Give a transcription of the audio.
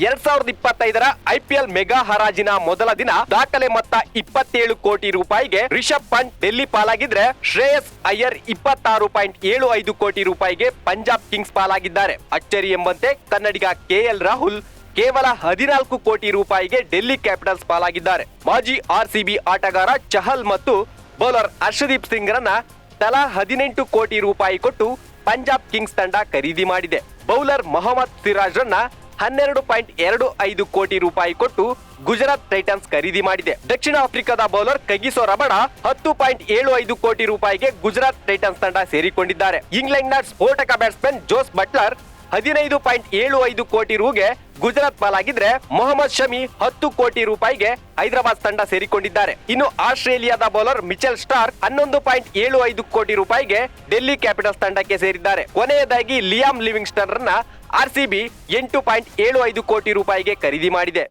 2025ರ IPL mega ಹರಾಜಿನ ಮೊದಲ ದಿನ ದಾಖಲೆ ಮೊತ್ತ 27 ಕೋಟಿ ರೂಪಾಯಿಗೆ ರಿಷಬ್ ಪಂಟ್ ಡೆಲ್ಲಿ ಪಾಲಾಗಿದ್ರೆ, ಶ್ರೇಯಸ್ ಅಯ್ಯರ್ 26.75 ಕೋಟಿ ರೂಪಾಯಿಗೆ ಪಂಜಾಬ್ ಕಿಂಗ್ಸ್ ಪಾಲಾಗಿದ್ದಾರೆ. ಅಚ್ಚರಿ ಎಂಬಂತೆ ಕನ್ನಡಿಗ KL ರಾಹುಲ್ ಕೇವಲ 14 ಕೋಟಿ ರೂಪಾಯಿಗೆ ಡೆಲ್ಲಿ ಕ್ಯಾಪಿಟಲ್ಸ್ ಪಾಲಾಗಿದ್ದಾರೆ. ಮಾಜಿ RCB ಆಟಗಾರ ಚಹಲ್ ಮತ್ತು ಬೌಲರ್ ಹರ್ಷದೀಪ್ ಸಿಂಗ್ ರನ್ನ ತಲಾ 18 ಕೋಟಿ ರೂಪಾಯಿ ಕೊಟ್ಟು ಪಂಜಾಬ್ ಕಿಂಗ್ಸ್ ತಂಡ ಖರೀದಿ ಮಾಡಿದೆ. ಬೌಲರ್ ಮೊಹಮ್ಮದ್ ಸಿರಾಜ್ ರನ್ನ 12.25 ಕೋಟಿ ರೂಪಾಯಿ ಕೊಟ್ಟು ಗುಜರಾತ್ ಟೈಟನ್ಸ್ ಖರೀದಿ ಮಾಡಿದೆ. ದಕ್ಷಿಣ ಆಫ್ರಿಕಾದ ಬೌಲರ್ ಕಗಿಸೋ ರಬಡ 10.75 ಕೋಟಿ ರೂಪಾಯಿಗೆ ಗುಜರಾತ್ ಟೈಟನ್ಸ್ ತಂಡ ಸೇರಿಕೊಂಡಿದ್ದಾರೆ. ಇಂಗ್ಲೆಂಡ್ನ ಸ್ಫೋಟಕ ಬ್ಯಾಟ್ಸ್ಮನ್ ಜೋಸ್ ಬಟ್ಲರ್ 15.75 ಕೋಟಿ ರೂಗೆ ಗುಜರಾತ್ ಪಾಲಾಗಿದ್ರೆ, ಮೊಹಮ್ಮದ್ ಶಮಿ 10 ಕೋಟಿ ರೂಪಾಯಿಗೆ ಹೈದರಾಬಾದ್ ತಂಡ ಸೇರಿಕೊಂಡಿದ್ದಾರೆ. ಇನ್ನು ಆಸ್ಟ್ರೇಲಿಯಾದ ಬೌಲರ್ ಮಿಚೆಲ್ ಸ್ಟಾರ್ಕ್ 11.75 ಕೋಟಿ ರೂಪಾಯಿಗೆ ಡೆಲ್ಲಿ ಕ್ಯಾಪಿಟಲ್ಸ್ ತಂಡಕ್ಕೆ ಸೇರಿದ್ದಾರೆ. ಕೊನೆಯದಾಗಿ ಲಿಯಾಮ್ ಲಿವಿಂಗ್ಸ್ಟನ್ ರನ್ನ RCB 8.75 ಕೋಟಿ ರೂಪಾಯಿಗೆ ಖರೀದಿ ಮಾಡಿದೆ.